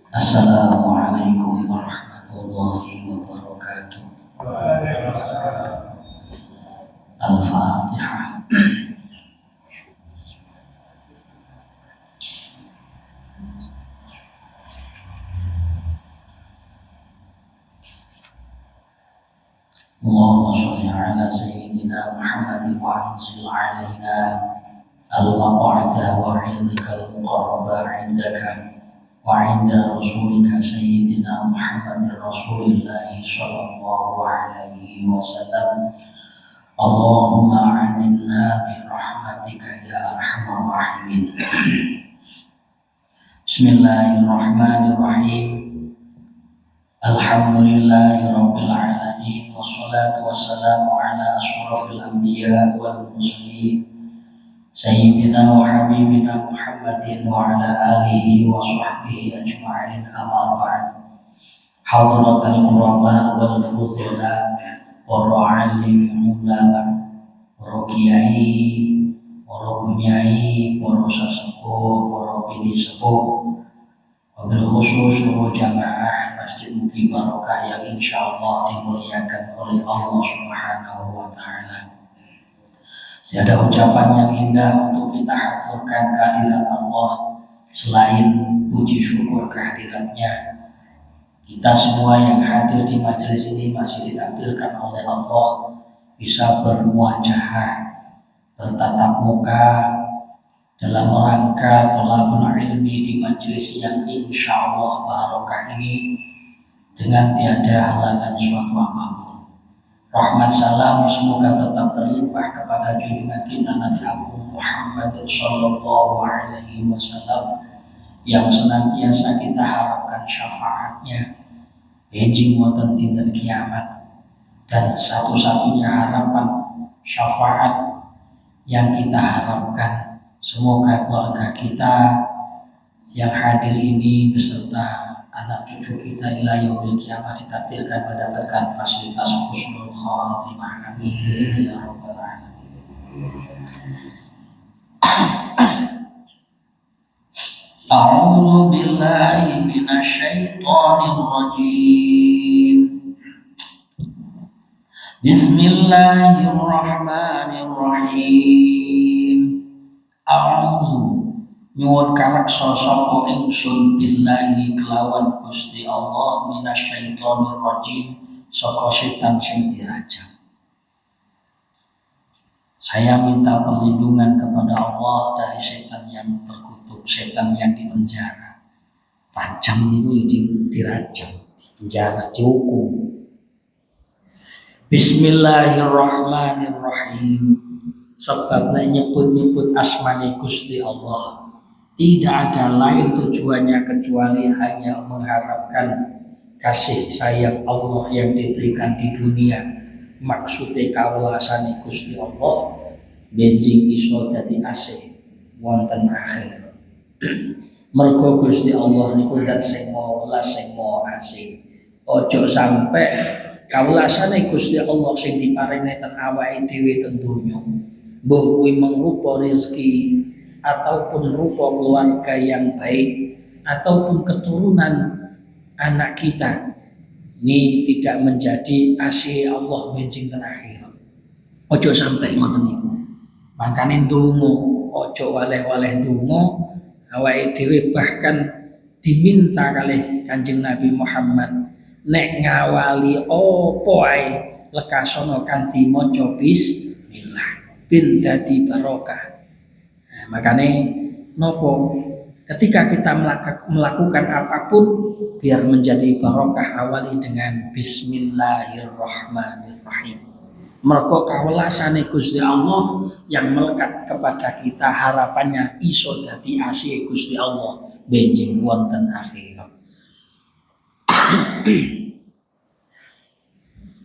Assalamualaikum warahmatullahi wabarakatuh. Al-Fatihah. Allahumma sholli ala sayyidina Muhammadin wa anzil alaina al-maq'ada wa 'indaka al-muqarraba 'indaka wa 'inda rasulika sayyidina Muhammadin Rasulillahi sallallahu alaihi wasallam. Allahumma 'aminna bi rahmatika ya arhamar rahimin. Bismillahirrahmanirrahim. Alhamdulillahi rabbil alamin, wassalatu wassalamu ala asyrafil anbiya wal mursalin sayyidina wa habibina Muhammadin wa ala alihi wa sahbihi ajma'in, amma ba'd. Hadratal quraba wal fudhala wa alim ulama, para kiai, para bunyai, para sesepuh, para bini sepuh, wabil khusus seluruh jamaah Masjid Mugi Barokah yang insyaallah dimuliakan oleh Allah Subhanahu wa Ta'ala. Tiada ucapan yang indah untuk kita haturkan kehadiran Allah selain puji syukur kehadirannya. Kita semua yang hadir di majelis ini masih ditampilkan oleh Allah bisa bermuajahah, bertatap muka dalam rangka thalabul ilmi di majelis yang insyaallah barokah ini dengan tiada halangan suatu apapun. Rahmat salam semoga tetap terlimpah kepada junjungan kita Nabi Agung Muhammad sallallahu alaihi wasallam yang senantiasa kita harapkan syafaatnya benjing wonten dinten kiamat, dan satu-satunya harapan syafaat yang kita harapkan semoga keluarga kita yang hadir ini beserta anak cucu kita ila yaumil kiamat ditakdirkan mendapatkan fasilitas husnul khatimah. Amin ya rabbal alamin. A'udzu billahi minasyaitonir rajim. Bismillahirrahmanirrahim. A'udzu nyuwun kareksa sapa ingsun billahi kelawan Gusti Allah minasyaitonir rajim, saka setan sing dirajam. Saya minta perlindungan kepada Allah dari setan yang terkutuk, setan yang dipenjara. Rajam itu dirajam, dipenjara, dihukum. Bismillahirrahmanirrahim. Sebabnya nyebut-nyebut asmane Gusti Allah, tidak ada lain tujuannya kecuali hanya mengharapkan kasih sayang Allah yang diberikan di dunia. Maksudnya kawelasane Gusti Allah benjing iso dadi asih wonten akhir. Mergo Gusti Allah niku zat sing maha welas, sing maha asih. Ojo sampai kawelasane Gusti Allah sing diparingi ten awake dhewe ten donya, mbuh kuwi mangrupa rezeki ataupun rupa keluarga yang baik ataupun keturunan anak kita, ini tidak menjadi asih Allah benjing ten akhir. Ojo sampai ngoten niku. Makane ndonga ojo waleh-waleh ndonga awake dhewe, bahkan diminta kalih Kanjeng Nabi Muhammad nek ngawali apa ae lekasana kanthi maca bismillah ben dadi barokah. Makanya nopo ketika kita melakukan apapun biar menjadi barokah awali dengan bismillahirrahmanirrahim. Mergo kawelasane Gusti Allah yang melekat kepada kita, harapannya iso dadi asih Gusti Allah benjing wonten akhirat.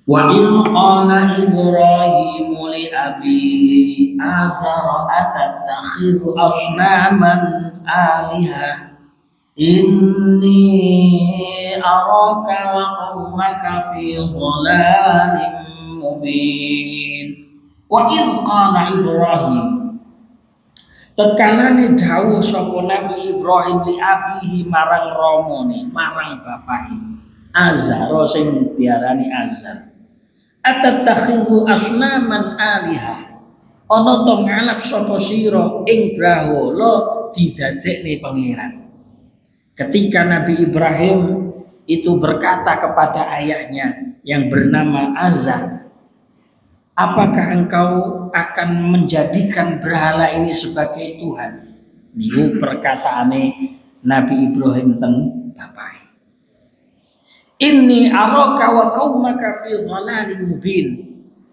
Wa in qala Ibrahim li abihi azara atattakhidhu asnaman aliha inni araka wa qaumaka fi dhalalin mubin. Wa in qala Ibrahim, Tatkalane dawuh sapa Nabi Ibrahim li abihi marang ramane, marang bapake. Azar sing diarani Azar. Atattakhidhu asnaman aliha. Ana to ngalap sapa sira ing brahala didadekne pangeran. Ketika Nabi Ibrahim itu berkata kepada ayahnya yang bernama Azar, apakah engkau akan menjadikan berhala ini sebagai Tuhan? Niku perkataane Nabi Ibrahim ten bapak. Inni araka wa qaumaka fi dhalalin mubin.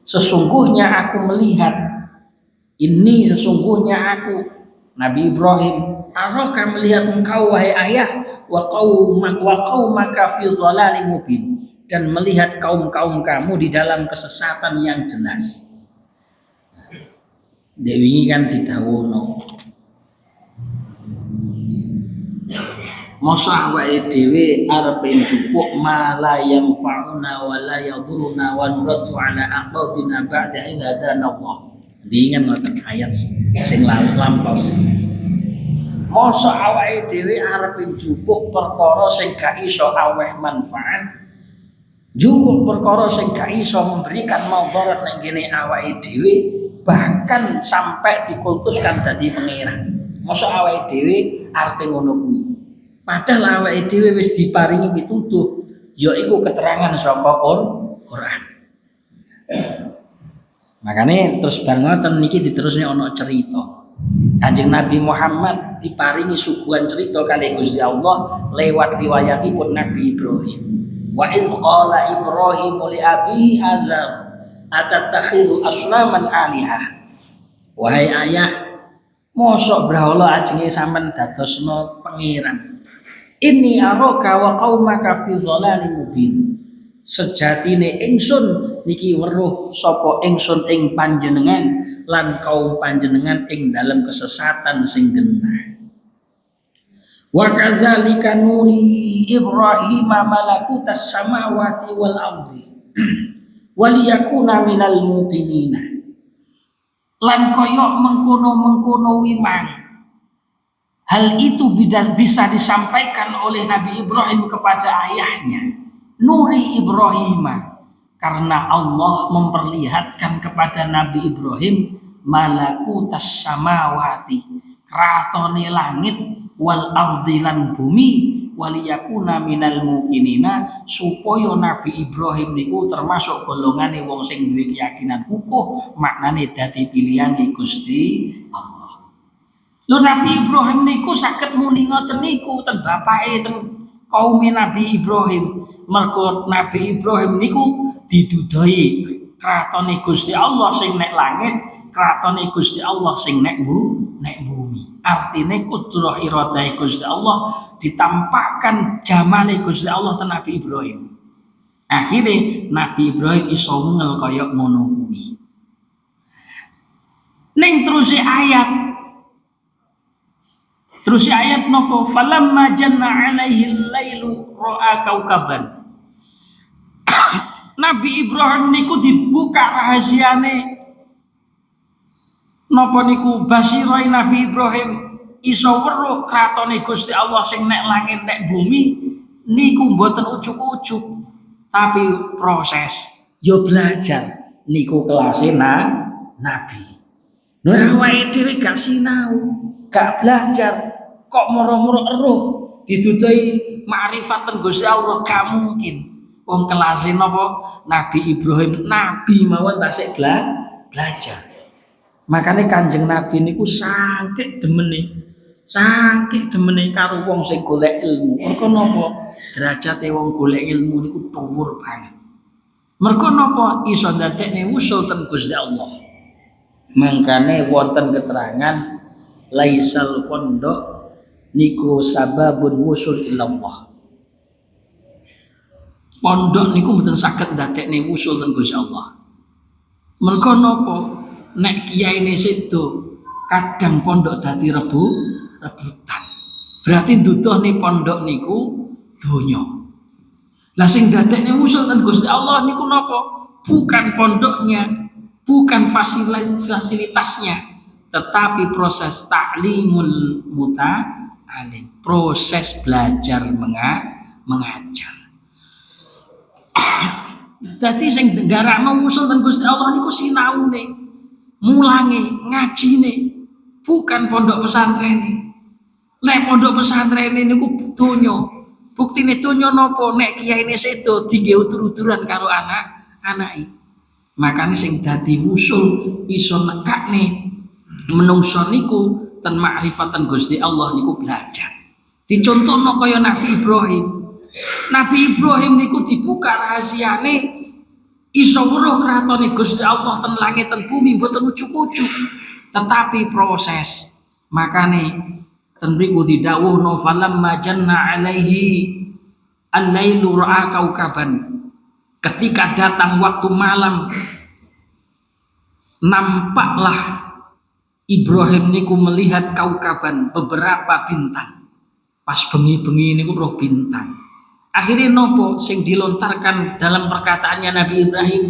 Sesungguhnya aku melihat, ini sesungguhnya aku Nabi Ibrahim araka melihat engkau wahai ayah wa qaumaka fi dhalalin mubin, dan melihat kaum-kaum kamu di dalam kesesatan yang jelas. Dewi kan didhawuhno. Masa awake dhewe arep njupuk ma la yanfa'una wa la yaduruna wa nuraddu ala aqabina ba'da idh hadana Allah. Diingat ngoten ayat sing lampau. Masa awake dhewe arep njupuk perkara sing gak iso aweh manfaat, njupuk perkara sing gak iso memberikan madarat ning kene awake dhewe, bahkan sampai dikultuskan dadi pangeran. Masa awake dhewe arep ngono kuwi. Padahal awake dhewe wis diparingi pituduh, yaiku keterangan saka Quran. Makane terus bar ngoten niki diterusne ana cerita. Kanjeng Nabi Muhammad diparingi suguhan cerita kali Gusti Allah lewat riwayatipun Nabi Ibrahim. Wa idz qala Ibrahim li abihi Azar atattakhidhu asnaman aliha. Wahai ayah, mosok brahala ajenge sampean dadosno pangeran. Inni araka wa qaumaka fi dhalalin mubin. Sejatine ingsun niki weruh sapa ingsun ing panjenengan lan kaum panjenengan ing dalam kesesatan sing genah. Wa kadzalika nuri Ibrahim malakutas samawati wal ardi waliyakuna minal muqinina. Lan koyok mengkono-mengkono wimang. Hal itu bisa disampaikan oleh Nabi Ibrahim kepada ayahnya, nuri Ibrahim, karena Allah memperlihatkan kepada Nabi Ibrahim malakutas samawati, kratone langit, wal ardi lan bumi, waliyakuna minal muqinina, supaya Nabi Ibrahim niku termasuk golongane wong sing duwe keyakinan kukuh, maknane dadi pilihane Gusti Allah. Lho Nabi Ibrahim niku saged muni ngoten niku ten bapake ten kaum Nabi Ibrahim. Mergo Nabi Ibrahim niku didudoi kratone Gusti Allah sing nek langit, kratone Gusti Allah sing nek bumi. Artine kudrah iradah Gusti Allah ditampakkan jamale Gusti Allah ten Nabi Ibrahim. Akhire Nabi Ibrahim iso ngel kaya ngono kuwi. Ning terus ayat nopo falamma janna alaihi lailu ra'a kaukaban. Nabi Ibrahim niku dibuka rahasiane napa niku basirai Nabi Ibrahim iso weruh kratone Gusti Allah sing nek langit nek bumi niku mboten ujuk-ujuk tapi proses yo belajar niku kelase Nabi. Nah awake dhewe gak sinau, gak belajar, kok moro-moro eruh didudai makrifat ten Gusti Allah, gak mungkin. Wong kelase napa Nabi Ibrahim, nabi mawon tasik belajar. Makanya Kanjeng Nabi niku saking demene karo wong sing golek ilmu. Mergo napa? Derajate wong golek ilmu niku dhuwur banget. Mergo napa? Iso ndadekne usul ten Gusti Allah. Mangkane wonten keterangan laisal fondok niku sababun wusul ilallah. Pondok niku mboten saged ndadekne wusul ten Gusti Allah. Mergo napa? Nek kiyaine sedo kadang pondok dadi rebutan. Berarti nduduhne pondok niku donya. Lah sing ndadekne wusul ten Gusti Allah niku napa? Bukan pondoknya, bukan fasilitasnya, tetapi proses ta'limul muta'alim, proses belajar mengajar. Dadi sing nggarakno usul ten Gusti Allah niku sinaune, mulange, ngajine, bukan pondok pesantren. Nek pondok pesantren niku donya. Buktine donya napa? Nek kiyaine sedo dingge udur-uduran karo anak-anake. Makane sing dadi usul iso nekakne menungso niku ten makrifatan Gusti Allah niku belajar. Dicontohno kaya Nabi Ibrahim. Nabi Ibrahim niku dibuka rahasiane iso weruh kratone Gusti Allah ten langit ten bumi mboten ujug-ujug. Tetapi proses. Makane ten mriku didhawuhno falamma janna alaihi al-lailu ra'a kaukaban. Ketika datang waktu malam nampaklah Ibrahim niku melihat kaukaban, beberapa bintang. Pas bengi-bengi niku roh bintang. Akhirnya nopo sing dilontarkan dalam perkataannya Nabi Ibrahim,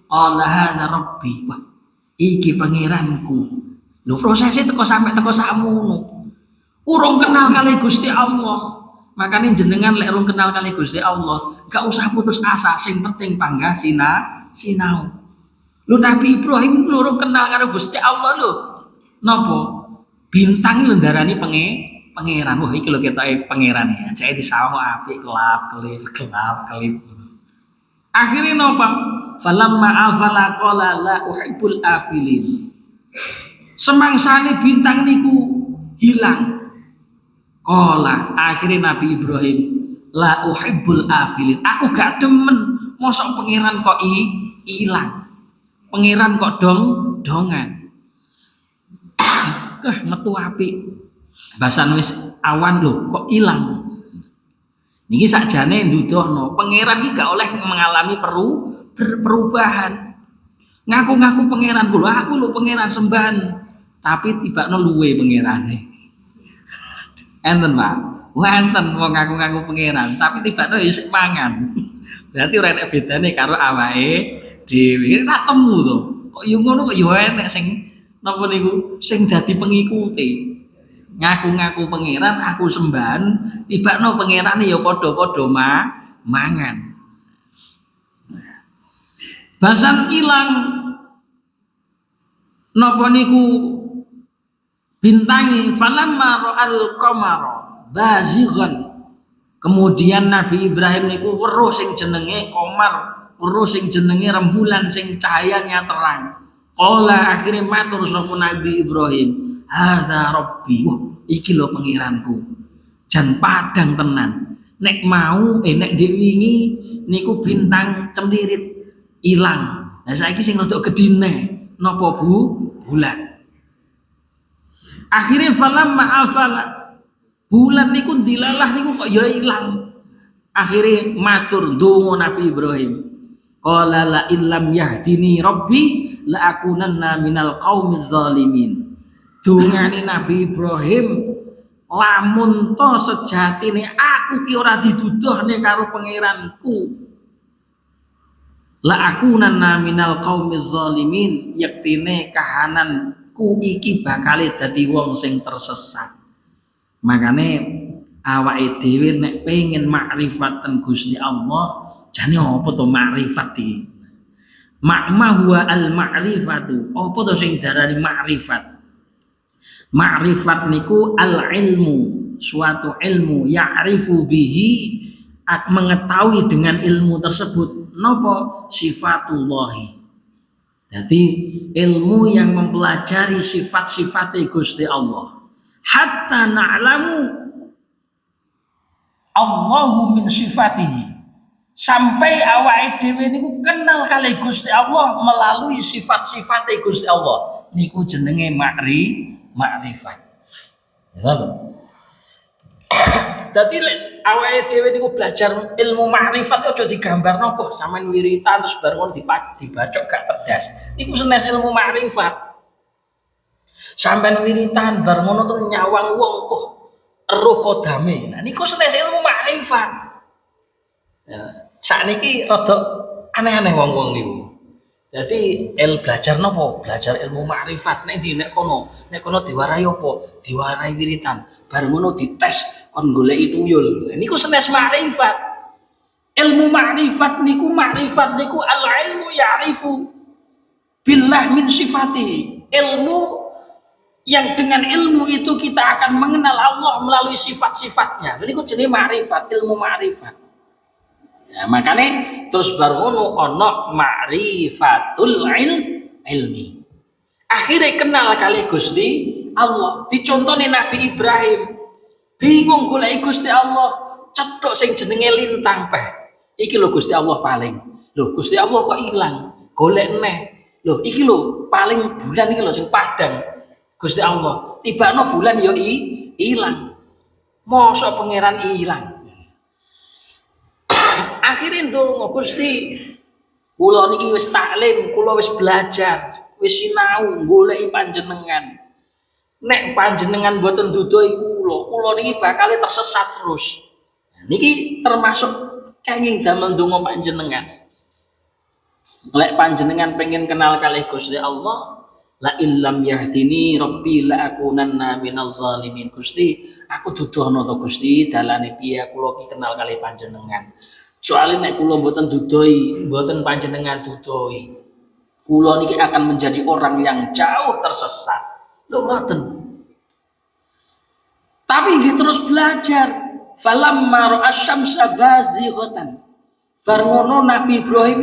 qala hadza rabbi. Wah, iki pangeranku. Lho prosesnya teko sampai teko sakmono. Urung kenal kali Gusti Allah. Makanya jenengan lek urung kenal kali Gusti Allah, gak usah putus asa, sing penting panggah sinau. Lu Nabi Ibrahim urung kenal karo Gusti Allah lho. Napa? Bintang lho ndarani pangeran. Wah iki lho ketoke pangeran ya. Jake disawo apik kelap-kelip. Akhire napa? Falamma afala qala la uhibbul afilin. Semangsane bintang niku hilang. Qala akhirnya Nabi Ibrahim la uhibbul afilin. Aku gak demen mosok pangeran kok ilang. Pangeran kok dongan. Metu apik. Basan wis awan lho kok ilang. Niki sakjane ndudono pangeran iki gak oleh mengalami perubahan. Ngaku-ngaku pangeran kula, aku lho pangeran sembahan. Tapi tibakno luwe pangerane. Enten Pak, wonten wong ngaku-ngaku pangeran, tapi tibakno isih mangan. Berarti ora enek bedane karo awake dhewe. Ora temu to. Kok yo ngono kok yo enek sing napa niku sing dadi pengikuti. Ngaku-ngaku pangeran, aku sembahan, tibakno pangerane ya padha-padha mangan. Basan ilang napa niku bintangi falamma ra'al qamara bazighan. Kemudian Nabi Ibrahim niku weruh sing jenenge qamar, weruh sing jenenge rembulan sing cahayanya terang. Qala akhire matur sapa Nabi Ibrahim, hadza rabbi. Wah, iki lho pangeranku. Jan padang tenan. Nek mau nek ndek wingi niku bintang cemlirit ilang. Lah saiki sing rada gedine napa bulan. Akhirnya falamma afala bulan niku dilalah niku kok ya ilang. Akhirnya matur donga Nabi Ibrahim. Qala la illam yahdini rabbi la akunanna minal qaumiz zalimin. Dongane Nabi Ibrahim, lamun to sejatine aku ki ora diduduhne karo pangeranku. La akunanna minal qaumiz zalimin, yektine kahanan ku iki bakale dadi wong sing tersesat. Makane awake dhewe nek pengen makrifatan Gusti Allah, jane apa to makrifat iki? Makma huwa al ma'rifatu. Apa to sing darani makrifat? Makrifat niku al ilmu, suatu ilmu ya'rifu bihi, mengetahui dengan ilmu tersebut napa sifatullahi. Jadi ilmu yang mempelajari sifat-sifat Gusti Allah. Hatta na'lamu Allahu min sifatihi. Sampai awake dhewe niku kenal kali Gusti Allah melalui sifat-sifat Gusti Allah. Niku jenenge makrifat. Ya lho. Dadi awake dhewe niku belajar ilmu makrifat aja digambarno kok sampean wiritan terus bar ngono dibacok gak pedas. Niku senes ilmu makrifat. Sampean wiritan bar ngono tuh nyawang wong kok eruh kodame. Nah niku senes ilmu makrifat. Ya, sakniki rada aneh-aneh wong-wong niku. Jadi belajar nopo? Belajar ilmu makrifat. Nek kono diwarai apa? Diwarai wiritan. Bareng ngono dites kon goleki tuyul. Niku senes makrifat. Ilmu makrifat niku al-ilmu ya'rifu billah min sifatihi. Ilmu yang dengan ilmu itu kita akan mengenal Allah melalui sifat-sifatnya. Niku jenenge makrifat, ilmu makrifat. Ya, makanya terus baru ono ma'rifatul ilmi. Akhirnya kenal kali Gusti Allah. Dicontoni Nabi Ibrahim. Bingung golek Gusti Allah, cetok sing jenenge lintang peh. Iki lho Gusti Allah paling. Lho Gusti Allah kok ilang? Golek neh. Lho iki lho paling bulan iki lho sing padang. Gusti Allah, tibakno bulan yo ilang. Mosok pangeran ilang. Akhirnya ndonga Gusti, kula niki wis taklim, kula wis belajar, wis sinau goleki panjenengan. Nek panjenengan boten dudohi kula niki bakal tersesat terus. Niki termasuk kenging damel ndonga panjenengan. Lek panjenengan pengen kenal kalih Gusti Allah, la illam yahdini rabbi la akunanna minal zalimin. Gusti, aku dudohno to Gusti, dalane piye kula ki kenal kalih panjenengan. Soalnya nek kula mboten dudohi, mboten panjenengan dudohi, kula niki akan menjadi orang yang jauh tersesat. Lho ngoten. Tapi nggih terus belajar. Falamma ra'asyamsa bazighatan. Bar ngono Nabi Ibrahim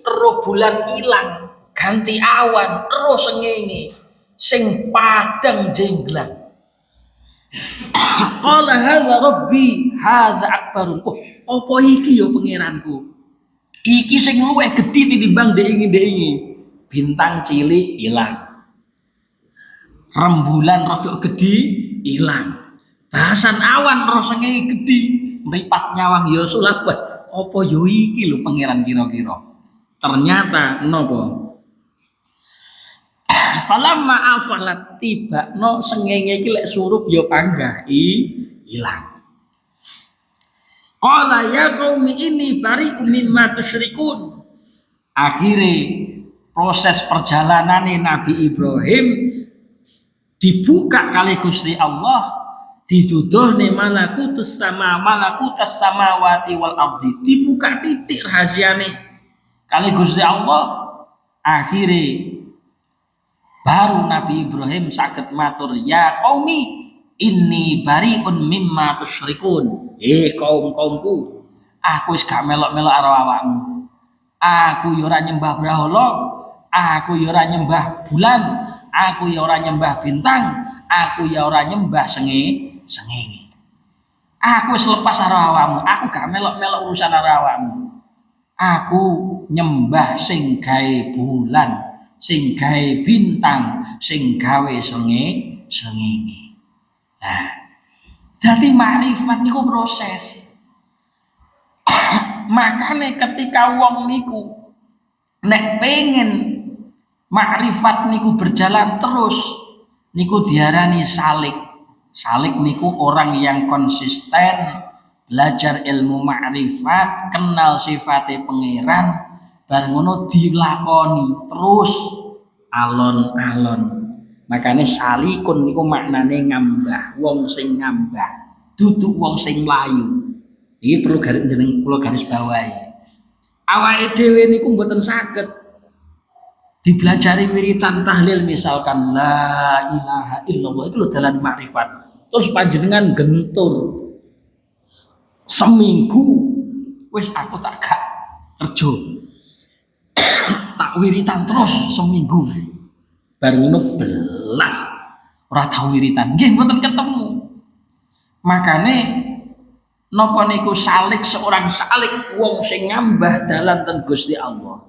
roh bulan ilang, ganti awan, roh sengenge sing padang jenglang. Qala hadza rabbi hadza akbarun. Oh, apa iki ya pangeranku? Iki sing luwih gedhi tinimbang ndek-ndek. Bintang cilik ilang. Rembulan rada gedhi ilang. Bahasan awan roh sengenge gedhi, mripat nyawang ya sulap. Apa ya iki lho pangeran kira-kira? Ternyata napa? Falamma afalat tibakno sengenge iki lek surup ya panggah ilang. Qala ya qaumi ini bari'um mimma tusyrikun. Akhire proses perjalanane Nabi Ibrahim dibuka kali Gusti Allah, dituduhne malakutus samawati wal ardi, dibuka titik rahasiane kali Gusti Allah. Akhire baru Nabi Ibrahim saged matur, ya qaumi inni bariun mimma tusyrikun. Kaum-kaumku, aku wis gak melok-melok karo awakmu. Aku ya ora nyembah brahala, aku ya ora nyembah bulan, aku ya ora nyembah bintang, aku ya ora nyembah sengenge. Aku wis lepas karo awakmu, aku gak melok-melok urusan karo awakmu. Aku nyembah sing gawe bulan, sing gawe bintang, sing gawe sengenge. Nah, dadi makrifat niku proses. Makane ketika wong niku nek pengen makrifat niku berjalan terus, niku diarani salik. Salik niku orang yang konsisten belajar ilmu makrifat, kenal sifatnya pangeran, bar ngono dilakoni terus alon-alon. Makanya salikun niku maknane ngambah, wong sing ngambah, duduk wong sing mlayu. Iki perlu garis bawahi. Awake dhewe niku mboten saged dipelajari wiritan tahlil misalkan la ilaha illallah itu lho dalan makrifat. Terus panjenengan gentur seminggu wis aku tak gak kerja. Tak wiritan terus seminggu. Bar ngono belas ora tau wiritan. Nggih mboten ketemu. Makane napa niku salik seorang salik wong sing ngambah dalan ten Gusti Allah.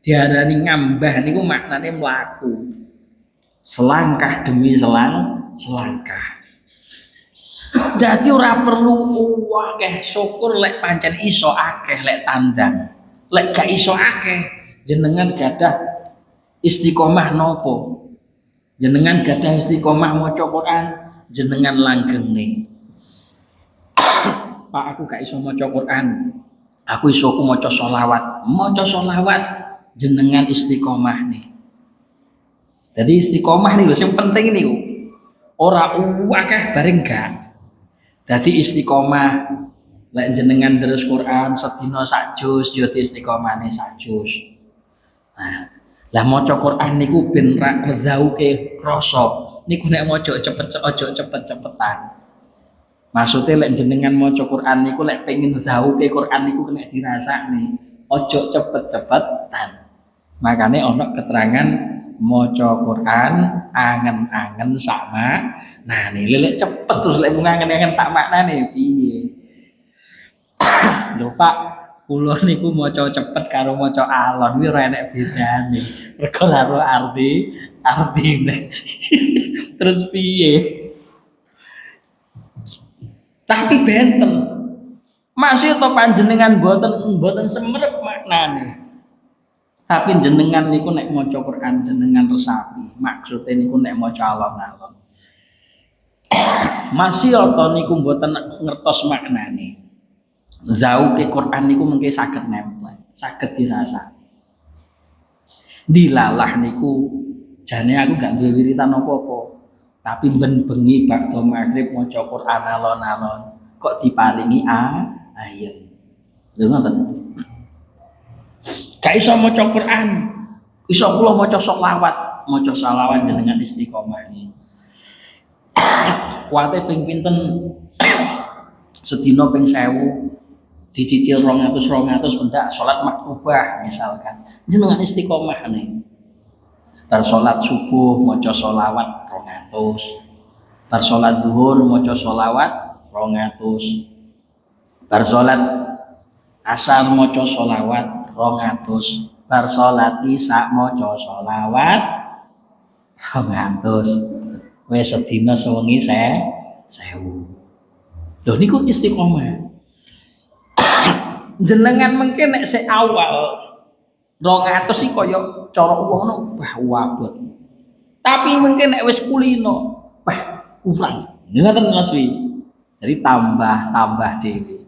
Diarani ngambah niku maknane mlaku. Selangkah demi selangkah. Dadi ora perlu akeh syukur lek pancen iso akeh lek tandang. Lek gak iso akeh jenengan gadah istiqomah nopo? Jenengan gadah istiqomah maca Quran, jenengan langgenge. Pak aku gak iso maca Quran. Aku iso maca sholawat. Maca sholawat jenengan istiqomah nih. Jadi istiqomah nih lho sing penting niku. Ora akeh bareng gak. Dadi istiqomah lek jenengan terus Quran sedina sak juz ya istiqomahne sak juz. Nah, lah maca Quran niku ben rezauke krasa. Niku nek maca cepet-cepetan. Maksudnya lek jenengan maca Quran niku lek pengen zauke Quran niku kena dirasakne. Ojo cepet-cepetan. Makanya ono keterangan maca Quran angen-angen sama. Nah, nih lek cepet terus lek angen-angen sak maknane piye? Lho Pak, kula niku maca cepet karo maca alon kuwi ora enek bedane. Mergo karo artine. Terus piye? Tapi benten. Masih to panjenengan boten semerep maknane. Tapi jenengan niku nek maca Quran jenengan resapi. Maksudnya niku nek maca alon-alon. Masih to niku boten ngertos maknane. Zauke Quran niku mengke saged nempel, saged dirasa. Dilalah niku jane aku gak duwe wiritan apa-apa. Tapi ben bengi bakda maghrib maca Quran alon-alon kok diparingi ayem. Lho ngoten. Gak iso maca Quran, iso kula maca selawat jenengan istiqomah iki. Kuwate ping pinten sedina ping 1000 dicicil 200 pendak salat maktubah misalkan. Jenengan istiqomah nih. Bar salat subuh maca selawat 200. Bar salat zuhur maca selawat 200. Bar salat asar maca selawat 200. Bar salat isya maca selawat 200. Wis sedina sewengi 1000. Lho niku istiqomah. Jenengan mungkin nek sik awal 200 iki kaya cara wong wah wabot. Tapi mungkin nek wis kulino, wah kurang. Ngoten Mas Wi. Jadi tambah dhewe.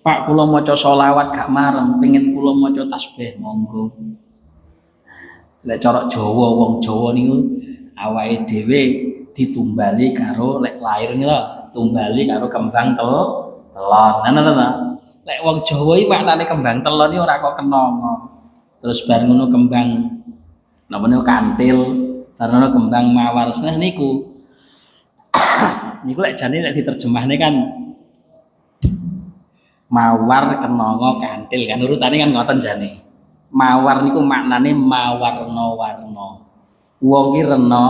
Pak kula maca selawat gak marem, pengen kula maca tasbih monggo. Lek cara Jawa wong Jawa niku awake dhewe ditumbali karo lek lair niku tumbali karo kembang telon. Ngono ta? Lek wong Jawa iki maknane kembang telon iki ora kok kenanga. Terus bar ngono kembang napa niku kantil, bar ngono kembang mawar senes niku. Niku lek jane lek diterjemahne kan mawar kenanga kantil kan urutane kan ngoten jane. Mawar niku maknane mawarna-warna. Wong ki rena.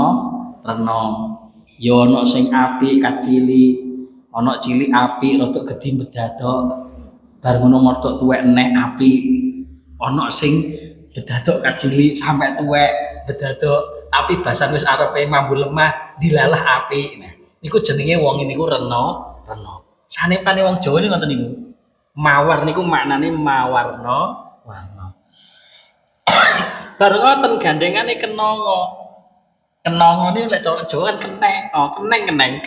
Ya ana sing apik kacili, ana cilik apik rada gedhi bedadok. Bar ngono modok tuwek neh apik. Ana sing bedadok kacili sampai tuwek bedadok, tapi basan wis arepe mambu lemah dilalah apik. Nah, niku jenenge wong niku rena. Sanepane wong Jawa niku ngoten niku. Mawar niku maknane mawarna-warna. Bar ngoten gandengane kenanga. Kenanga niku lek cara Jawa kan kenek. Oh, kenek.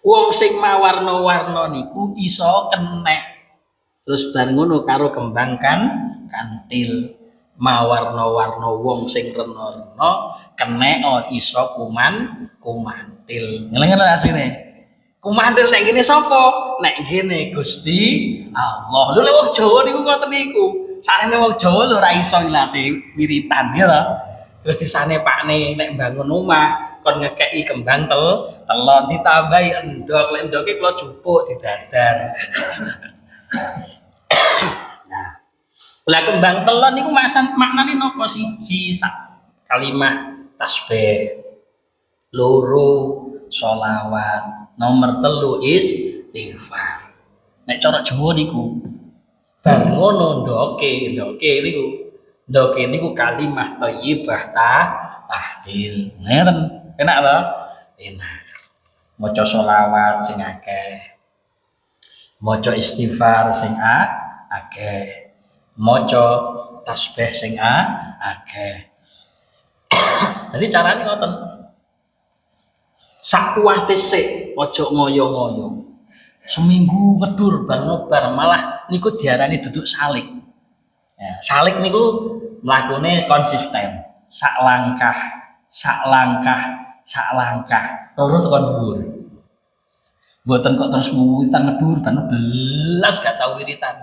Wong sing mawarna-warna niku iso kenek. Terus bar ngono karo kembang kantil. Mawarna-warna wong sing rena-rena kenek iso kumantil. Ngeleng-ngeleng asline. Kumantil nek ngene sapa? Nek ngene Gusti Allah. Lho lek wong Jawa niku ngoten niku. Sarene wong Jawa lho ora iso ilate wiritan ya to. Terus disane pakne nek bangun omah kon ngekeki kembang telon ditambahi endhog, lek endhoge kula jupuk didadar. Nah, lah kembang telon niku maknane napa siji kalimat tasbih, loro sholawat, nomor 3 istighfar. Nek cara Jawa niku bar ngono ndoke niku kalimat thayyibah tahlil. Ngeten, enak to? Enak. Maca sholawat sing akeh. Maca istighfar sing akeh. Maca tasbih sing akeh. Jadi carane ngoten. Sak kuwate sik, aja ngoyo-ngoyo. Seminggu ngedur bar nobar malah niku diarani duduk salik. Ya, salik niku mlakune konsisten. Sak langkah, sak langkah, sak langkah. Loro tekan dhuwur. Mboten kok terus wiritan ngedhuwur banget belas gak tau wiritan.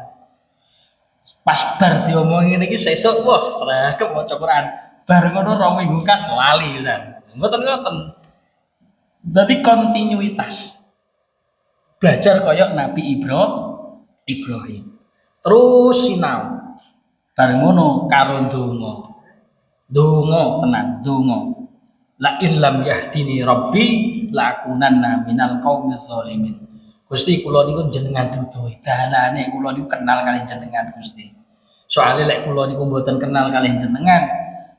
Pas bar diomongi ngene iki sesuk wah sregep maca Quran. Bar ngono 2 minggu kas lali pisan. Mboten ngoten. Dadi kontinuitas. Belajar koyok Nabi Ibrahim. Terus sinau. Bar ngono karo ndonga. Ndonga tenan, ndonga. La illam yahdini rabbi la akunanna minal qaumidz zalimin. Gusti kula niku jenengan dudu dalane kula niku kenal kalian jenengan Gusti. Soale lek kula niku mboten kenal kalian jenengan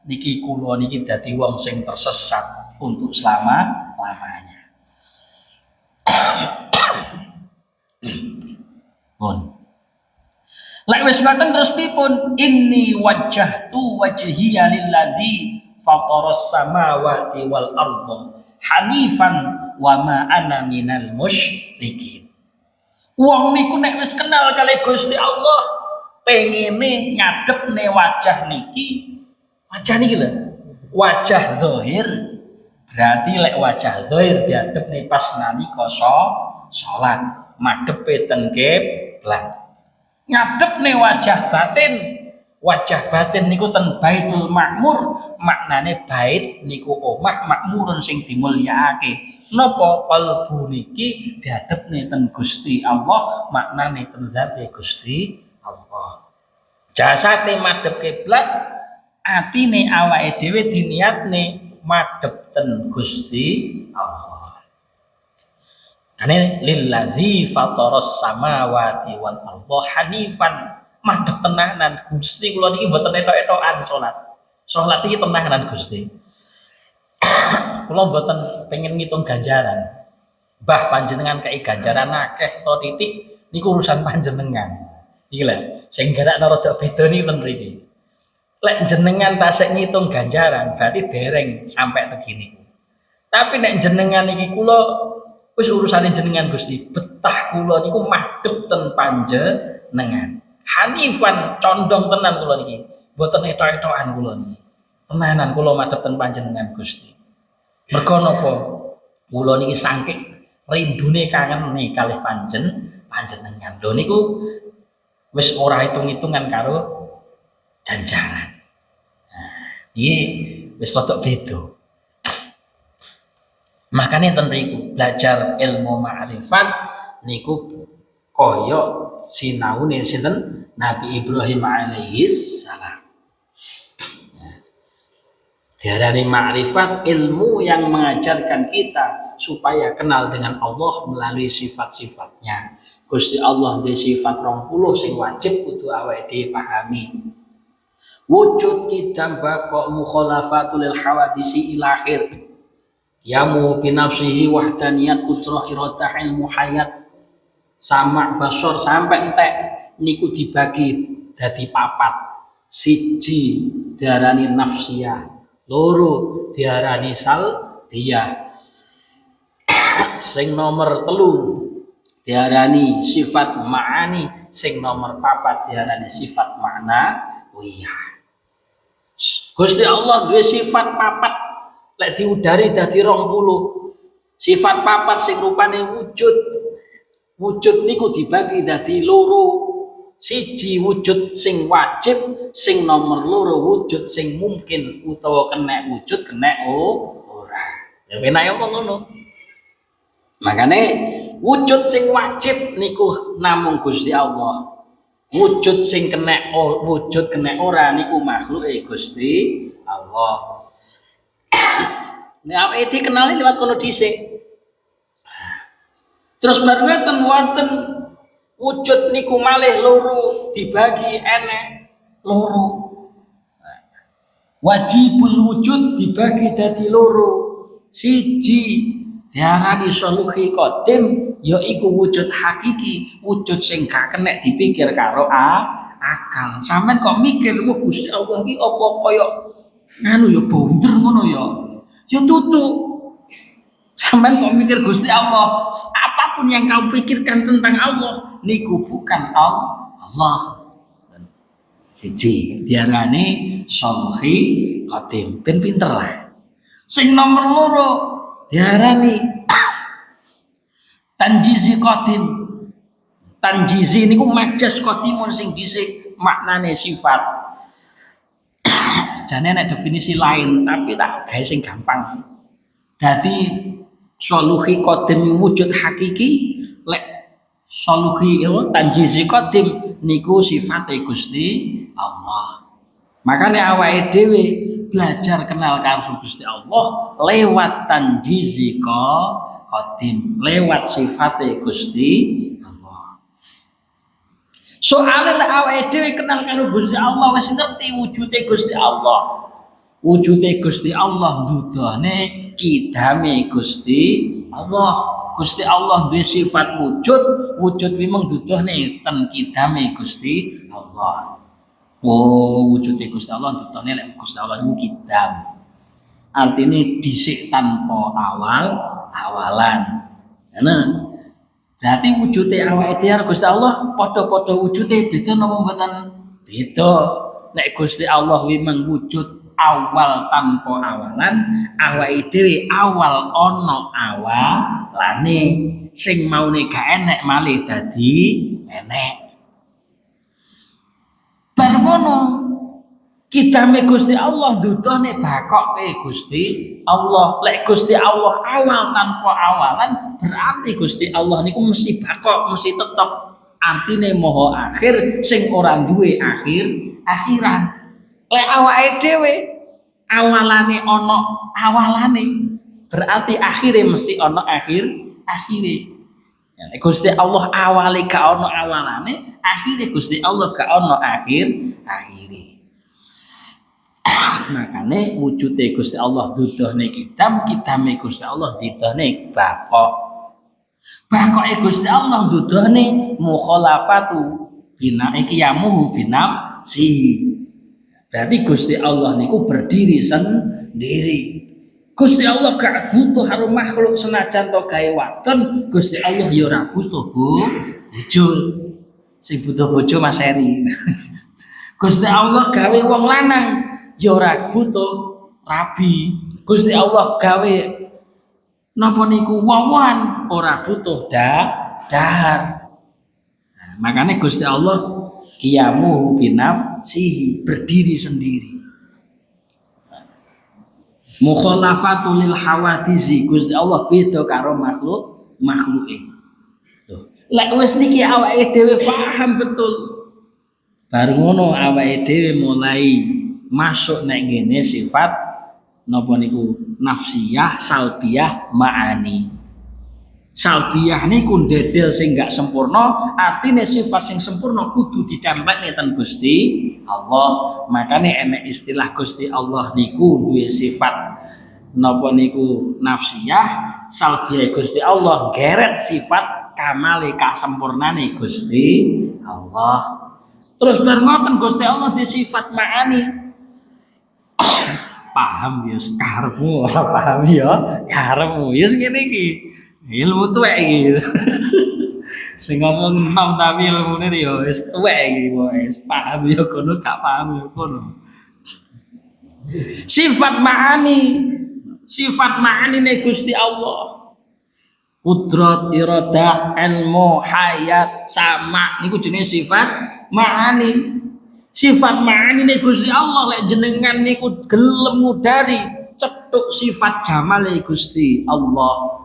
niki kula niki dadi wong sing tersesat untuk selama-lamanya. Pun. Lek wis ngoten terus pipun inni wajjahtu wajhiya lilladzi fataras samawati wal arda hanifan wa ma ana minal musyrikin. Wong niku nek wis kenal kali Gusti Allah pengene ngadepne wajah niki lho wajah zahir berarti lek wajah zahir diadepne pas nalika salat madhepe ten kiblat. Ngadepne wajah batin niku ten Baitul Ma'mur maknane bait niku omah makmurun sing dimulyakake. Napa kalbu niki diadepne ten Gusti Allah maknane ten zate Gusti Allah. Jasate madhep kiblat, atine awake dhewe diniatne madhep ten Gusti Allah. Ane lillazi fataras samawati wal arda hanifan madhep tenanan Gusti kula niki mboten etok-etokan salat. Salat iki tenanan Gusti. Kula mboten pengen ngitung ganjaran. Mbah panjenengan kei ganjaran akeh to titik niku urusan panjenengan. Iki lho, sing garakno rada beda niki ten mriki. Lek jenengan tasik ngitung ganjaran berarti dereng sampai begini. Tapi nek jenengan iki kula wis urusane jenengan Gusti, betah kula niku madhep ten panjenengan. Hanifan condong tenan kula niki. Mboten etok-etokan kula niki. Tenanan kula madhep ten panjenengan Gusti. Mergo napa? Kula niki saking rindune kangene kalih panjenengan. Lho niku wis ora hitung-hitungan karo ganjaran. Nah, iki wis rada beda. Makanya ten mriku belajar ilmu ma'rifat niku kaya sinaune sinten Nabi Ibrahim alaihi salam. Diarani ma'rifat ilmu yang mengajarkan kita supaya kenal dengan Allah melalui sifat-sifatnya. Gusti Allah di sifat 20 sing wajib kudu awake dhewe pahami. Wujud kidam baqa mukhalafatul hawadisi ila akhir. Yamu binafsihi wahdaniyat qudrah iradah ilmu hayat sama basor sampai entek niku dibagi dadi 4. Siji diarani nafsiyah, loro diarani salbiyah. Sing nomor 3 diarani sifat ma'ani, sing nomor 4 diarani sifat ma'nawiyah. Gusti Allah duwe sifat 4 lek diudari dadi 20. Sifat 4 sing rupane wujud. Wujud niku dibagi dadi 2. Siji wujud sing wajib, sing nomor 2 wujud sing mungkin utawa kena wujud kena ora. Ya penake apa ngono. Makane wujud sing wajib niku namung Gusti Allah. Wujud sing kena wujud kena ora niku makhluke Gusti Allah. Nek awake dikenali lewat kono dhisik. Terus bar wonten wujud niku malih 2 dibagi enek 2. Wajibul wujud dibagi dadi 2. Siji diarani soluhi qadim yaiku wujud hakiki, wujud sing gak kenek dipikir karo akal. Sampeyan kok mikir, wah Gusti Allah iki apa kaya nganu ya bonder ngono ya. Ya tutu. Sampeyan kok mikir Gusti Allah, apapun yang kau pikirkan tentang Allah niku bukan Allah. Siji diarani Soluhi Qadim, ben pinter lah. Sing nomor loro diarani Tanjizi Qadim. Tanjizi niku majas qadimun sing dhisik maknane sifat. Jane nek definisi lain tapi tak gawe sing gampang. Dadi Soluhi Qadim wujud hakiki, lek Soluhi Tanjizi Qadim niku sifate Gusti Allah. Makanya awake dhewe belajar kenal karo Gusti Allah lewat Tanjizi Qadim, lewat sifate Gusti Allah. Soale lek awake dhewe kenal karo Gusti Allah wis ngerti wujude Gusti Allah. Wujude Gusti Allah dudane kidame Gusti Allah. Gusti Allah duwe sifat wujud memang duduhne ten kidame Gusti Allah. Oh, wujude Gusti Allah duduhne lek Gusti Allah niku kidam. Artine dhisik tanpa awalan. Nah, berarti wujude awake dhewe Gusti Allah padha-padha wujude beda napa mboten? Beda. Nek Gusti Allah memang wujud awal tanpa awalan, awake dhewe awal ana awalane, sing maune gak enek malih dadi enek. Bar ngono kidame Gusti Allah duduhne bakoke Gusti Allah. Lek Gusti Allah awal tanpa awalan, berarti Gusti Allah niku mesti bakok, mesti tetep. Artine maha akhir sing ora duwe akhiran. Lek awake dhewe awalane ana awalane, berarti akhire mesti ana akhire. Ya, Gusti Allah awale gak ana awalane, akhire Gusti Allah gak ana akhire. Makane wujude Gusti Allah duduhne kidame Gusti Allah duduhne bakok. Bakoke Gusti Allah duduhne mukhalafatu qiyamuhu binafsihi. Berarti Gusti Allah niku berdiri sendiri. Gusti Allah gak butuh karo makhluk senajan to gawe wadon, Gusti Allah ya ora butuh bojo. Sing butuh bojo Mas Eri. Gusti Allah gawe wong lanang ya ora butuh rabi. Gusti Allah gawe napa niku wawan ora butuh dahar. Nah, makanya Gusti Allah qiyamuhu binafsihi, berdiri sendiri. Mukhalafatul lil hawadisi, Gusti Allah beda karo makhluke. Lek wis niki awake dhewe paham betul. Bar ngono awake dhewe mulai masuk nek ngene sifat napa niku nafsiyah, salbiyah, ma'ani. Salbiyah niku ndedel sing gak sempurna, artine sifat sing sempurna kudu dicamplekne ten Gusti Allah. Makane enek istilah Gusti Allah niku duwe sifat napa niku nafsiyah, salbiyah Gusti Allah geret sifat kamale kasempurnane Gusti Allah. Terus bar ngoten Gusti Allah di sifat ma'ani. Paham ya karepmu, ora paham ya karepmu. Ya ngene iki. Ilmu tuwek iki. Sing ngomong enom tapi ilmune ya wis tuwek iki wis paham ya kono gak paham ya kono. Sifat ma'ani ne Gusti Allah. Qudrat, iradah, ilmu, hayat, sama niku jenenge sifat ma'ani. Sifat ma'ani ne Gusti Allah lek jenengan niku gelem ngudari cetuk sifat jamale Gusti Allah.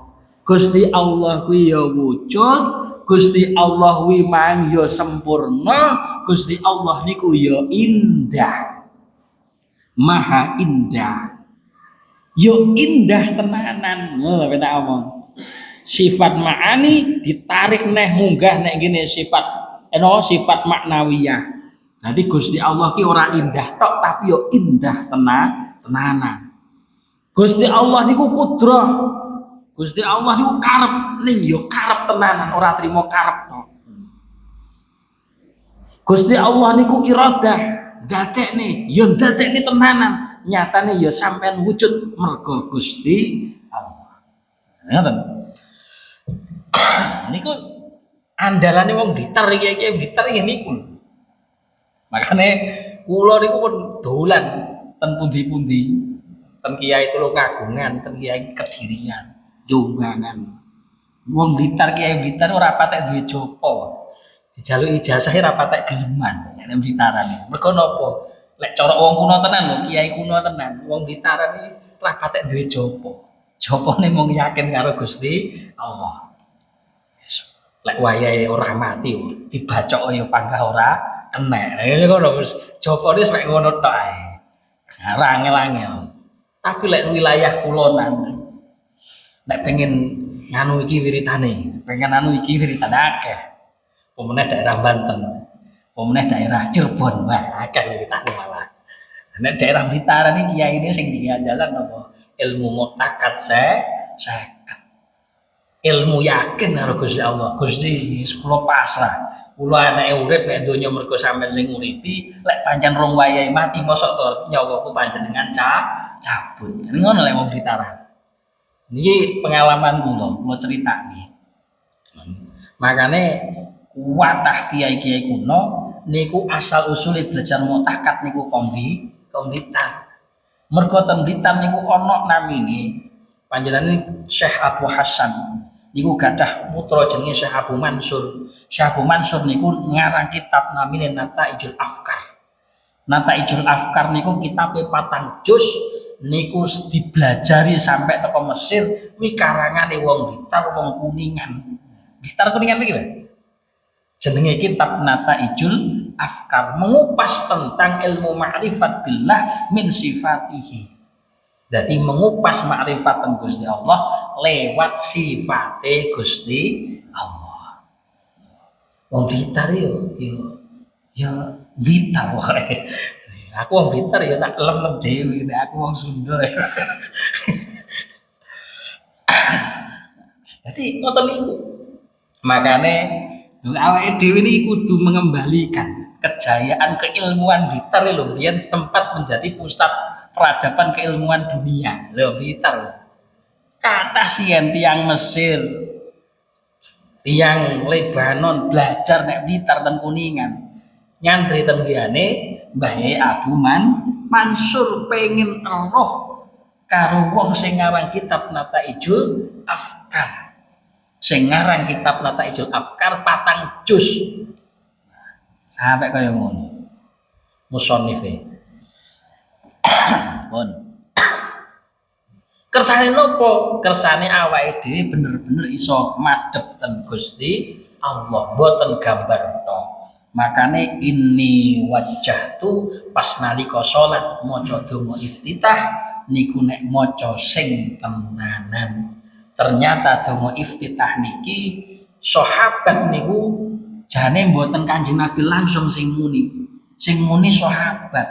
Gusti Allah kuwi ya wujud, Gusti Allah kuwi mang ya sempurna, Gusti Allah niku ya indah. Maha indah. Yo indah tenanan. Ngono tak omong. Sifat ma'ani ditarik neh munggah nek ngene sifat sifat maknawiyah. Nanti Gusti Allah ki ora indah tok tapi yo indah tenanan. Gusti Allah niku kudrah. Gusti Allah niku karep ning yo karep tenanan, ora trimo karep tok. Gusti Allah niku iradah, dadekne yo dadekne tenanan. Nyatane yo sampean wujud mergo Gusti Allah. Ngoten. Niku andalane wong Blitar iki niku. Makanya Kula niku pun dolan ten pundi-pundi. Ten Kiai Tulungagungan, ten Kiai Kedirian, Jombang. Wong Blitar Kiai Blitar ora patek duwe jopo. Dijaluki ijazahe ra patek geleman nek Blitaran. Mergo napa? Lek cara wong kuno tenan lho, kiai kuno tenan, wong Blitaran iki ra patek duwe jopo. Jopone mung yakin karo Gusti Allah. Lek wayahe ora mati dibacok ya panggah ora kenek. Ya ngono wis jopone wis mek ngono tok ae. Ora angel-angel. Tapi lek wilayah kulonan lek pengen nganu iki wiritane, pengen anu iki wiritane akeh. Pemeneh daerah Banten, pemeneh daerah Cirebon, wah akeh wiritane malah. Nek daerah Blitar iki kiai ini sing diandalan apa? Ilmu mutakat seket. Ilmu yakin karo Gusti Allah. Gusti kula pasrah. Kula anake urip nek donya mergo sampeyan sing nguripi, lek pancen rong wayahe mati mosok to nyawaku panjenengan cabut. Ngono lek wong Blitaran. Niki pengalaman kula critani. Makane kuwatah kiai-kiai kuno niku asal usule belajar mutakat niku kombi Blitar. Mergo ten Blitar niku ana namine panjenengan Syekh Abu Hasan. Niku gadah putra jenenge Syekh Abu Mansur. Syekh Abu Mansur niku ngarang kitab namine Nataijul Afkar. Nataijul Afkar niku kitabe 4 juz niku dibelajari sampai teko Mesir wi karangane wong Blitar, wong Kuningan. Blitar Kuningan iki lho. Jenenge kitab Nataijul Afkar mengupas tentang ilmu ma'rifat billah min sifatihi. Jadi mengupas ma'rifatan Gusti Allah lewat sifate Gusti Allah. Wong Blitar yo Blitar wae. Aku wong Blitar ya tak lem-lem dhewe, nek aku wong Sunda. Jadi ngoten niku. Makane awake dhewe iki kudu mengembalikan kejayaan keilmuan Blitar lho, biyen sempat menjadi pusat peradaban keilmuan dunia. Lho Blitar. Kathah sien tiyang Mesir, tiyang Lebanon belajar nek Blitar ten Kuningan. Nyantri ten griyane Mbah Abu Mansur pengen roh karo wong sing ngarang kitab Nataijul Afkar. Sing ngarang kitab Nataijul Afkar 4 juz. Sampai kaya ngono. Musannife. Pun. Kersane nopo? Kersane awake dhewe bener-bener iso madhep ten Gusti Allah, boten gambar tok. Makane ini wajah tu pas nalika salat maca donga iftitah niku nek maca sing tenanan. Ternyata donga iftitah niki sahabat niku jane mboten Kanjeng Nabi langsung sing muni. Sing muni sahabat.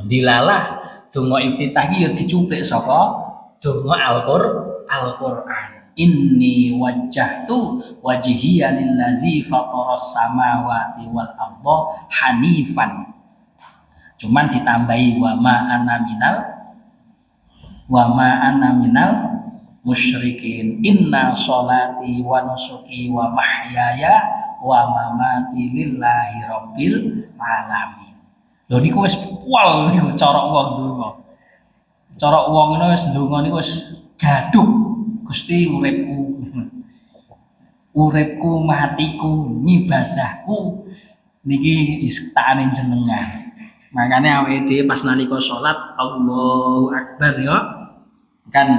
Dilalah donga iftitah iki ya dicuplik saka donga Al-Qur'an. Inni wajjahtu wajhiya lillazi fataras samawati wal arda hanifan. Cuman ditambahi wa ma ana minal musyrikin. Inna sholati wa nusuki wa mahyaya wa mamati lillahi rabbil alamin. Lho niku wis pol niku cara wong donga. Cara wong ngono wis donga niku wis gaduh. Gusti uripku matiku ngibadahku niki istakane jenengan. Makane awake dhewe pas nalika salat Allahu Akbar ya kan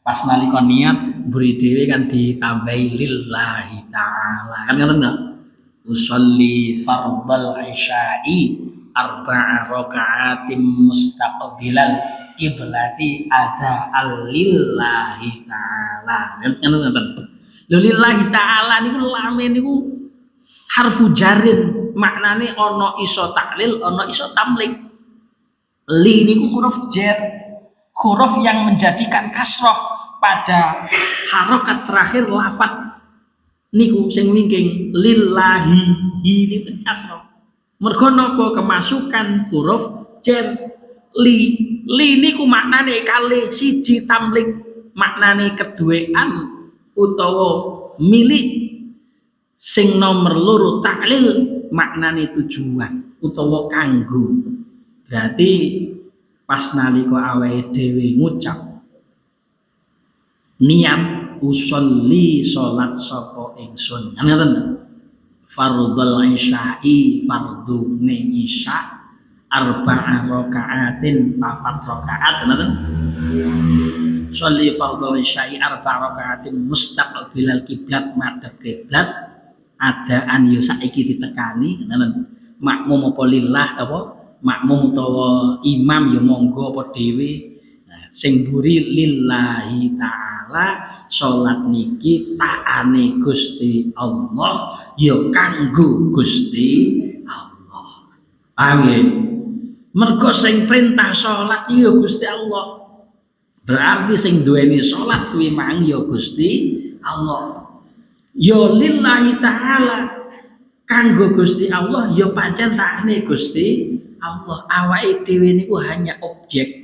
pas nalika niat mburi dhewe kan ditambahi lillahi taala kan ngoten to. Usolli fardhal isya'i 4 raka'atin mustaqbilal kiblati ada alillahi ta'ala. Lho lillahi ta'ala niku lame niku harfu jarin, maknane ana iso taklil, ana iso tamlik. Li niku huruf jar, huruf yang menjadikan kasroh pada harokat terakhir lafat niku sing wingking lillahi niku kasroh. Mergo napa kemasukan huruf jar. Li niku maknane kalih siji tamlik, maknane keduwean utawa milik. Sing nomor loro taklil maknane tujuan utawa kanggo. Berarti pas nalika awake dhewe ngucap niat usolli salat sapa ingsun. Ngoten. Fardhul isya'i fardhune isya arba'a raka'atin 4 rakaat ngoten. Sholli fardhul isya'i arba'a raka'atin mustaqbilal kiblat madhep kiblat adaan yo saiki ditekani ngoten. Makmum apa lillah apa makmum utawa imam yo monggo apa dhewe. Nah, sing mburi lillahi ta'ala salat niki taane Gusti Allah ya kanggo Gusti Allah. Paham ya? Mergo sing perintah salat ya Gusti Allah. Berarti sing duweni salat kuwi mang ya Gusti Allah. Ya lillahi ta'ala kanggo Gusti Allah ya pancen taane Gusti Allah. Awake dhewe niku hanya objek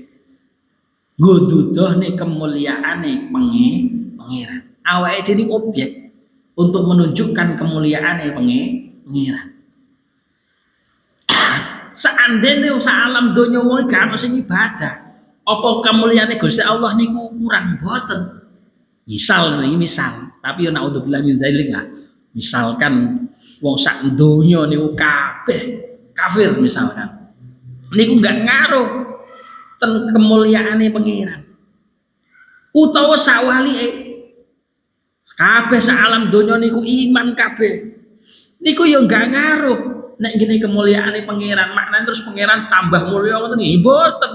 nggodudohne kemuliaane pangeran. Awake dhewe niku objek untuk menunjukkan kemuliaane pangeran. Seandainya alam donya wong gak ono sing ibadah, apa kemuliaane Gusti Allah niku kurang boten? Misal, tapi yo naudzubillah min dzalik lah. Misalkan wong sak donya niku kabeh kafir misalkan. Niku gak ngaruh ten kemuliaane pangeran. Utawa sawalike kabeh sak alam donya niku iman kabeh. Niku yo gak ngaruh nek gini kemuliaane pangeran, maknane terus pangeran tambah mulya ngoten nggih mboten.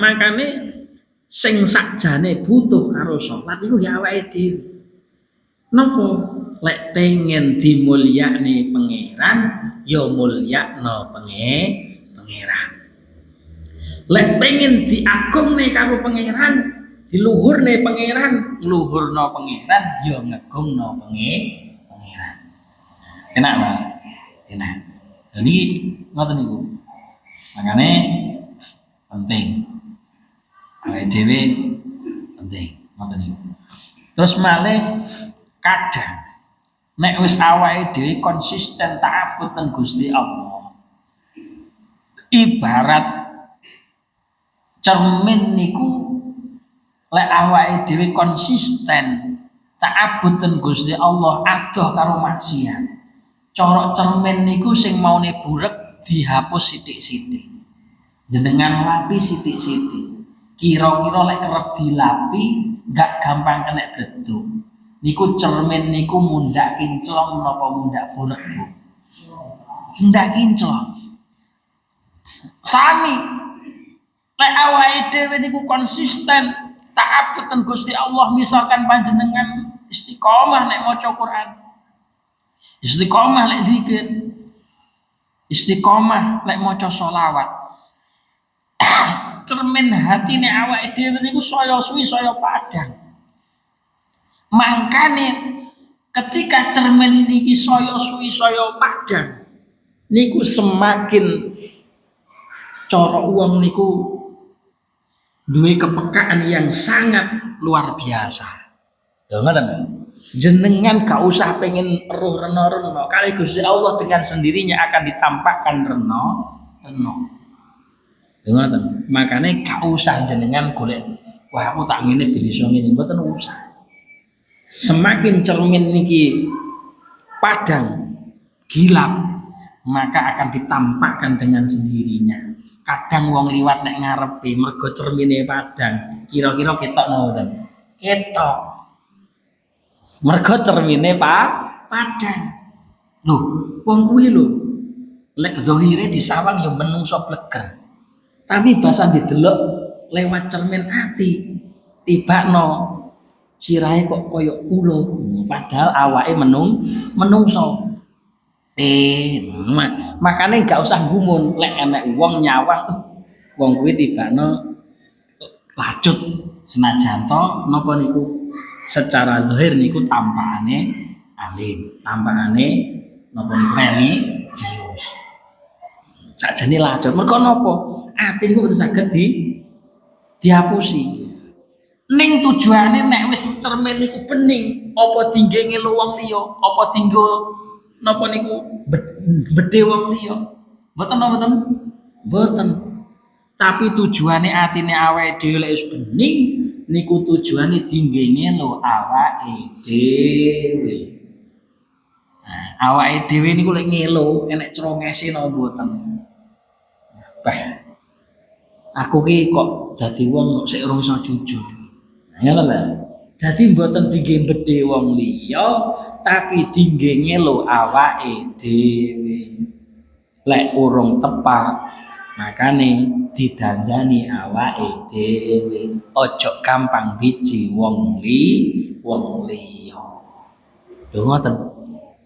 Makane sing sakjane butuh karo salat iku ya awake dhewe. Napa? Lek pengen dimulyakne pangeran, ya mulyakno pangeran. Lek pengen diagungne karo pangeran, diluhurne pangeran, ngluhurno pangeran, ya ngegungno pangeran. Enak lah, enak. Jadi ngoten niku. Makane penting. Awake dhewe penting, ngoten niku. Terus malih kadang nek wis awake dhewe konsisten ta'abbud teng Gusti Allah. Ibarat cermin niku lek awake dhewe konsisten ta'abbud teng Gusti Allah adoh karo maksiat. Corok cermin niku sing maune burek dihapus sithik-sithik. Jenengan lapi sithik-sithik. Kira-kira lek kerep dilapi gak gampang kena bleduk. Niku cermin niku mundak kinclong napa mundak burek, Bu? Mundak kinclong. Sami lek awake dhewe niku konsisten ta'abbud teng Gusti Allah, misalkan panjenengan istiqomah nek maca Quran. Istiqomah lek zikir, istiqomah lek maca sholawat. Cermin hatine awake dhewe niku saya suwi saya padhang. Mangkane ketika cermin niki saya suwi saya padhang, niku semakin cara wong niku duwe kepekaan yang sangat luar biasa. Lho ngoten. Jenengan gak usah pengen eruh reno-reno, kali Gusti Allah dengan sendirinya akan ditampakkan reno. Ngoten. Makane gak usah jenengan golek, wah aku tak ngene bisa ngene, mboten usah. Semakin cermin niki padang, gilap, maka akan ditampakkan dengan sendirinya. Kadang wong liwat nek ngarepe mergo cermine padang, kira-kira ketok ngoten. Ketok. Mergo cermine padang. Lho, wong kuwi lho. Lek zahire disawang ya menungso bleger. Tapi basa didelok lewat cermin ati, tibakno sirahe kok koyo ula, padahal awake menungso. Makane gak usah gumun lek enek wong nyawang, wong kuwi tibakno lacut senajan to napa niku secara zahir niku tampakane alim, tampakane napa religius. Sakjane lacut. Mergo napa? Ati niku boten saged dihapusi. Ning tujuane nek wis cermin niku bening, apa dingge ngelu wong liya, apa dinggo napa niku bedhe wong liya. Mboten napa mboten? Mboten. Tapi tujuane atine awake dhewe lek wis bening niku tujuane dingge ngelu awake dhewe. Nah, awake dhewe niku lek ngelu enek crongese napa mboten? Bah. Aku ki kok dadi wong kok sik urung iso jujur. Ngono lho. Dadi mboten dingge bedhe wong liya, tapi dingge ngelo awake dhewe. Lek urung tepak, makane didandani awake dhewe. Ojo gampang biji wong liya. Lho ngoten.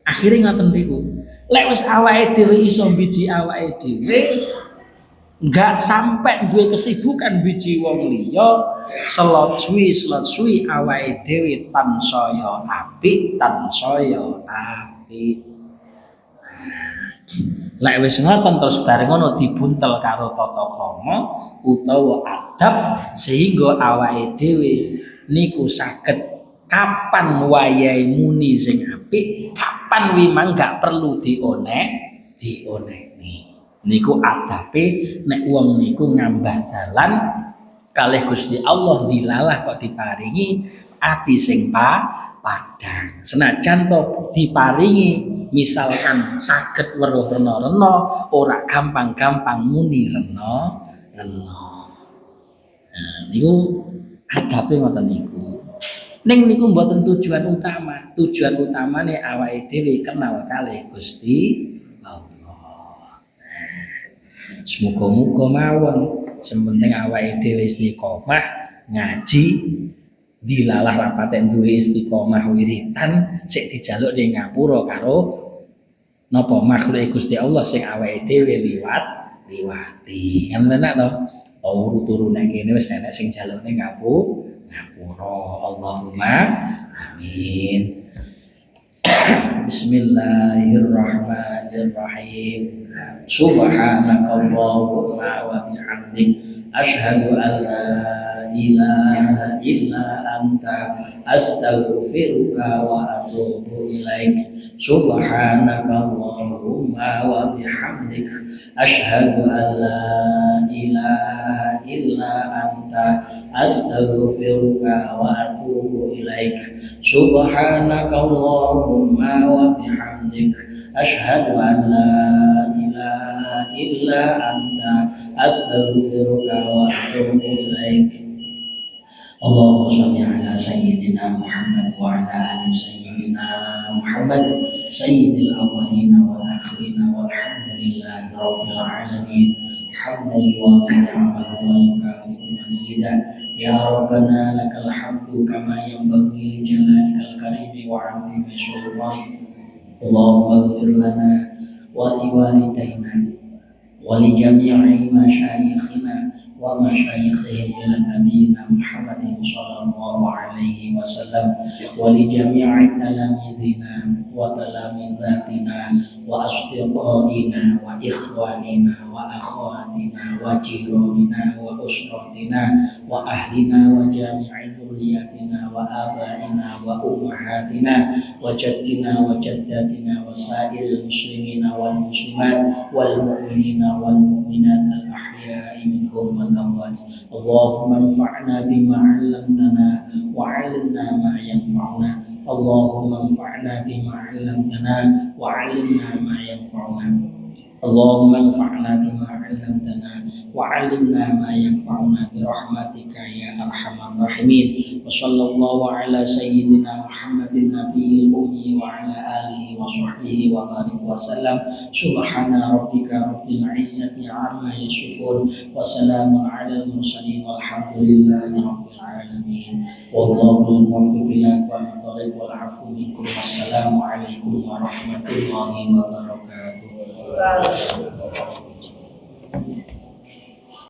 Akhire ngoten niku. Lek wis awake dhewe iso biji awake dhewe, enggak sampai duwe kesibukan biji wong liya, selot suwi awake dhewe tansaya apik. Lek wis ngoten terus bareng ngono dibuntel karo tata krama utawa adab sehingga awake dhewe niku saged kapan wayahe muni sing apik, kapan memang gak perlu dionekni. Niku adabe nek wong niku ngambah dalan kalih Gusti Allah dilalah kok diparingi ati sing padhang. Senajan to diparingi misalkan saged weruh rena-rena ora gampang-gampang muni rena. Nah, niku adabe ngoten niku. Ning niku mboten tujuan utama. Tujuan utamane awake dhewe kenal kalih Gusti Allah. Semoga-moga mawon sementing awake dhewe istiqomah ngaji dilalah rapate duwe istiqomah wiritan sik dijaluk ning ngapura karo napa makhluk Gusti Allah sing awake dhewe liwati. Kan enak to? Turu-turu nek kene wis enek sing jalukne ngapura. Allahumma amin. Bismillahirrahmanirrahim. Subhanakallahumma wa bihamdik asyhadu an la ilaha illa anta astaghfiruka wa atubu ilaik. Subhanakallahumma wa bihamdik asyhadu an la ilaha illa anta astaghfiruka wa atubu ilaik. Subhanakallahumma wa bihamdik asyhadu an la ilaha illa anta astaghfiruka wa atubu ilaik. Allahumma shalli ala sayyidina Muhammad wa ala ali sayyidina Muhammad sayyidil awwalin wal akhirin walhamdulillahi rabbil alamin. Hamdan yuwafi ni'amahu wa yukafi mazidah. Ya Rabbana lakal hamdu kama yanbaghi li jalalikal karimi wa 'azimi sultanik. Allahumma ighfir lana wa li walidayna wa li jami'i masyayikhina wa masyayikhihim ila nabiyyina Muhammadin sallallahu alaihi wasallam wa li jami'i talamidina wa talamidatina wa asdiqaina wa ikhwanina wa akhawatina wa jiranina wa usratina wa ahlina wa jami'i dzurriyyatina wa abaina wa ummahatina wa jaddina wa jaddatina wa sa'iril muslimina wal muslimat wal mu'minina wal mu'minat al ahya'i minhum wal amwat. Allahumma anfa'na bima 'allamtana wa 'allimna ma yanfa'una. Allahumma anfa'na bima 'allamtana wa 'allimna ma yanfa'una. Allahumma anfa'na bima 'allamtana wa 'allimna ma yanfa'una bi rahmatika ya arhamar rahimin. Wa sallallahu ala sayyidina Muhammadin nabiyil ummi wa ala alihi wa sahbihi wa barik wa sallam. Subhana rabbika rabbil izzati 'amma yasifun wa salamun 'alal mursalin walhamdulillahi rabbil alamin. Wallahu muwaffiq ila aqwamit thariq wal 'afwu minkum. Wassalamu alaikum warahmatullahi wabarakatuh.